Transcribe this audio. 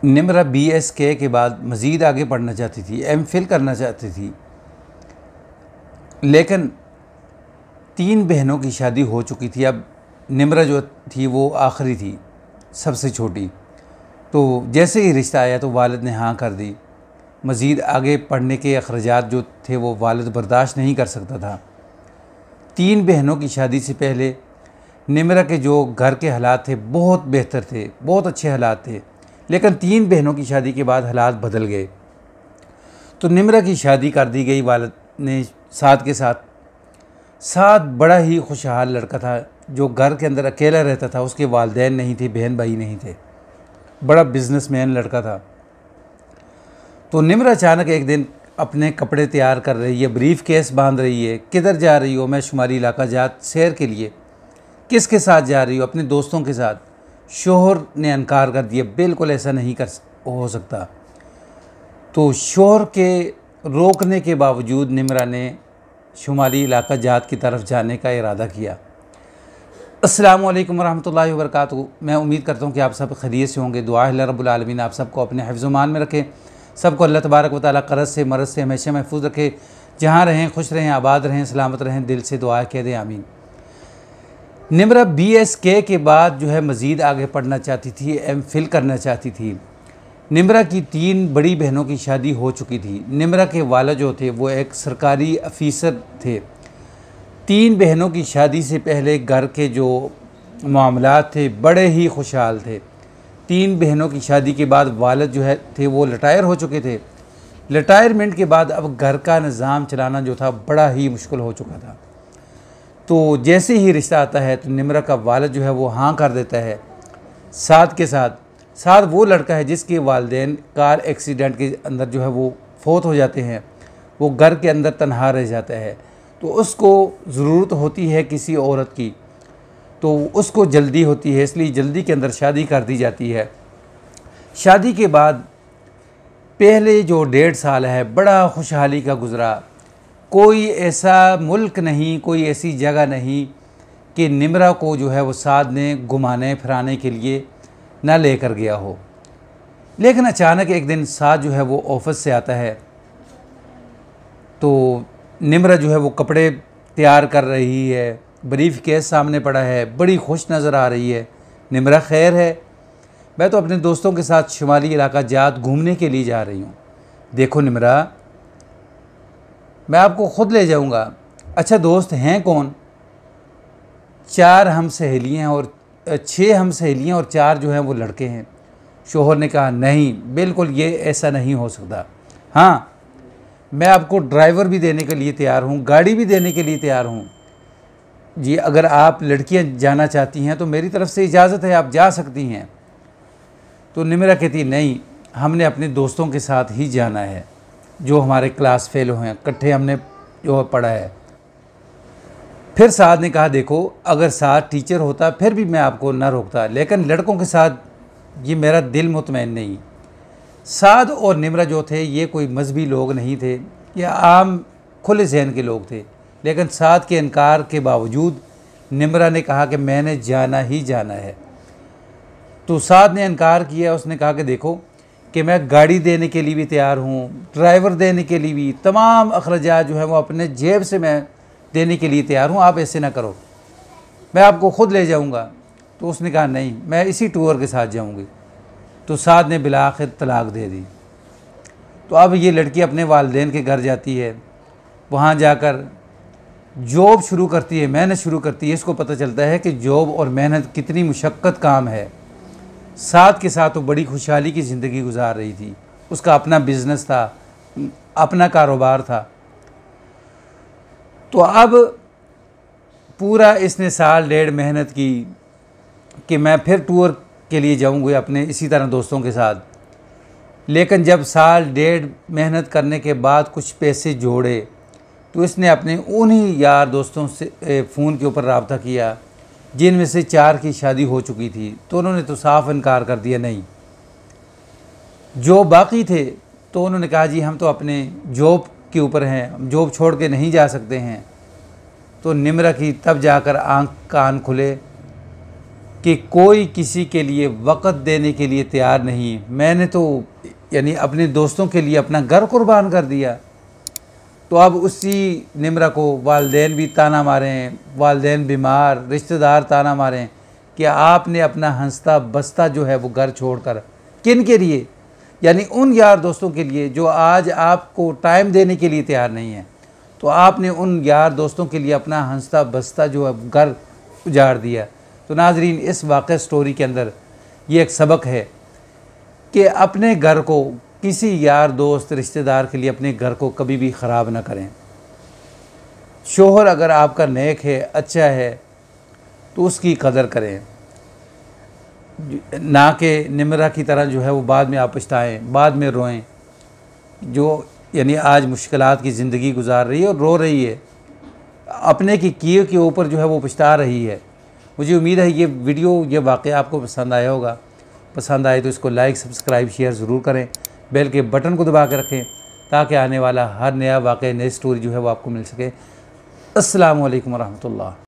Nimra BSK के बाद मज़ीद आगे पढ़ना चाहती थी, MPhil करना चाहती थी, लेकिन 3 बहनों की शादी हो चुकी थी। अब निम्रा जो थी वो आखिरी थी, सबसे छोटी। तो जैसे ही रिश्ता आया तो वालिद ने हाँ कर दी। मज़ीद आगे पढ़ने के अखराजात जो थे वो वालिद बर्दाश्त नहीं कर सकता था। 3 बहनों की शादी से पहले निम्रा के जो घर के हालात थे बहुत बेहतर थे, बहुत अच्छे हालात थे, लेकिन 3 बहनों की शादी के बाद हालात बदल गए। तो निम्रा की शादी कर दी गई वालिद ने साद के साथ। साद बड़ा ही खुशहाल लड़का था जो घर के अंदर अकेला रहता था। उसके वालिदैन नहीं थे, बहन भाई नहीं थे, बड़ा बिजनेसमैन लड़का था। तो निम्रा अचानक एक दिन अपने कपड़े तैयार कर रही है, ब्रीफ केस बांध रही है। किधर जा रही हो? मैं शुमारी इलाका जात सैर के लिए। किसके साथ जा रही हो? अपने दोस्तों के साथ। शोहर ने इनकार कर दिया, बिल्कुल ऐसा नहीं हो सकता। तो शोहर के रोकने के बावजूद निम्रा ने शुमारी इलाका जात की तरफ जाने का इरादा किया। अस्सलामु अलैकुम रहमतुल्लाहि व बरकातहू। मैं उम्मीद करता हूँ कि आप सब खैरियत से होंगे। दुआ है अल्लाह रब्बुल आलमीन आप सबको अपने हिफ्ज़-ओ-मान में रखे, सबको अल्लाह तबारक व तआला क़र्ज़ से मरज़ से हमेशा महफूज रखे। जहाँ रहें खुश रहें, आबाद रहें, सलामत रहें। दिल से दुआ कह दें आमीन। निम्रा BSK के बाद जो है मज़ीद आगे पढ़ना चाहती थी, MPhil करना चाहती थी। निम्रा की 3 बड़ी बहनों की शादी हो चुकी थी। निम्रा के वालिद जो थे वो एक सरकारी अफीसर थे। 3 बहनों की शादी से पहले घर के जो मामलात थे बड़े ही खुशहाल थे। 3 बहनों की शादी के बाद वालिद जो है थे वो रिटायर हो चुके थे। रिटायरमेंट के बाद अब घर का निज़ाम चलाना जो था बड़ा ही मुश्किल हो चुका था। तो जैसे ही रिश्ता आता है तो निम्रा का वालिद जो है वो हाँ कर देता है साद के साथ। साद वो लड़का है जिसके वालिदैन कार एक्सीडेंट के अंदर जो है वो फौत हो जाते हैं। वो घर के अंदर तन्हा रह जाता है। तो उसको ज़रूरत होती है किसी औरत की, तो उसको जल्दी होती है, इसलिए जल्दी के अंदर शादी कर दी जाती है। शादी के बाद पहले जो 1.5 साल है बड़ा खुशहाली का गुज़रा। कोई ऐसा मुल्क नहीं, कोई ऐसी जगह नहीं कि निम्रा को जो है वो साद ने घुमाने फिराने के लिए ना लेकर गया हो। लेकिन अचानक एक दिन साद जो है वो ऑफिस से आता है तो निम्रा जो है वो कपड़े तैयार कर रही है, ब्रीफ केस सामने पड़ा है, बड़ी खुश नज़र आ रही है। निम्रा खैर है? मैं तो अपने दोस्तों के साथ शुमाली इलाका जात घूमने के लिए जा रही हूँ। देखो निम्रा, मैं आपको ख़ुद ले जाऊँगा। अच्छा दोस्त हैं कौन? 4 हम सहेलियाँ और 6 हम सहेलियाँ और 4 जो हैं वो लड़के हैं। शोहर ने कहा नहीं, बिल्कुल ये ऐसा नहीं हो सकता। हाँ, मैं आपको ड्राइवर भी देने के लिए तैयार हूँ, गाड़ी भी देने के लिए तैयार हूँ जी। अगर आप लड़कियाँ जाना चाहती हैं तो मेरी तरफ से इजाज़त है, आप जा सकती हैं। तो निम्रा कहती नहीं, हमने अपने दोस्तों के साथ ही जाना है जो हमारे क्लास फेलो हैं, इकट्ठे हमने जो पढ़ा है। फिर साद ने कहा देखो, अगर साद टीचर होता फिर भी मैं आपको ना रोकता, लेकिन लड़कों के साथ ये मेरा दिल मुतमैन नहीं। साद और निम्रा जो थे ये कोई मजहबी लोग नहीं थे, ये आम खुले जहन के लोग थे। लेकिन साद के इनकार के बावजूद निम्रा ने कहा कि मैंने जाना ही जाना है। तो साद ने इनकार किया। उसने कहा कि देखो कि मैं गाड़ी देने के लिए भी तैयार हूँ, ड्राइवर देने के लिए भी, तमाम अखराजात जो है वो अपने जेब से मैं देने के लिए तैयार हूँ। आप ऐसे ना करो, मैं आपको ख़ुद ले जाऊँगा। तो उसने कहा नहीं, मैं इसी टूर के साथ जाऊँगी। तो साद ने बिलाखिर तलाक दे दी। तो अब ये लड़की अपने वालिदैन के घर जाती है, वहाँ जाकर जॉब शुरू करती है, मेहनत शुरू करती है। इसको पता चलता है कि जॉब और मेहनत कितनी मुशक्क़त काम है। साद के साथ वो बड़ी खुशहाली की ज़िंदगी गुजार रही थी। उसका अपना बिज़नेस था, अपना कारोबार था। तो अब पूरा इसने 1.5 साल मेहनत की कि मैं फिर टूर के लिए जाऊंगी अपने इसी तरह दोस्तों के साथ। लेकिन जब 1.5 साल मेहनत करने के बाद कुछ पैसे जोड़े तो इसने अपने उन्हीं यार दोस्तों से फ़ोन के ऊपर रब्ता किया जिनमें से 4 की शादी हो चुकी थी। तो उन्होंने तो साफ इनकार कर दिया, नहीं। जो बाकी थे तो उन्होंने कहा जी हम तो अपने जॉब के ऊपर हैं, हम जॉब छोड़ के नहीं जा सकते हैं। तो निम्रा की तब जाकर आंख कान खुले कि कोई किसी के लिए वक़्त देने के लिए तैयार नहीं। मैंने तो यानी अपने दोस्तों के लिए अपना घर कुर्बान कर दिया। तो अब उसी निम्रा को वालिदैन भी ताना मारें, वालिदैन बीमार, रिश्तेदार ताना मारें कि आपने अपना हंसता बसता जो है वो घर छोड़कर, किन के लिए? यानी उन यार दोस्तों के लिए जो आज आपको टाइम देने के लिए तैयार नहीं है। तो आपने उन यार दोस्तों के लिए अपना हंसता बसता जो है घर उजाड़ दिया। तो नाजरीन, इस वाक़ई स्टोरी के अंदर ये एक सबक है कि अपने घर को किसी यार दोस्त रिश्तेदार के लिए अपने घर को कभी भी ख़राब ना करें। शोहर अगर आपका नेक है, अच्छा है, तो उसकी कदर करें, ना कि निम्रा की तरह जो है वो बाद में आप पछताएं, बाद में रोएं। जो यानी आज मुश्किलात की ज़िंदगी गुजार रही है और रो रही है, अपने की किए के ऊपर जो है वो पछता रही है। मुझे उम्मीद है ये वीडियो, ये वाक़या आपको पसंद आया होगा। पसंद आए तो इसको लाइक, सब्सक्राइब, शेयर ज़रूर करें। बेल के बटन को दबा के रखें ताकि आने वाला हर नया वाक़या, नई स्टोरी जो है वो आपको मिल सके। अस्सलामु अलैकुम वरहमतुल्लाह।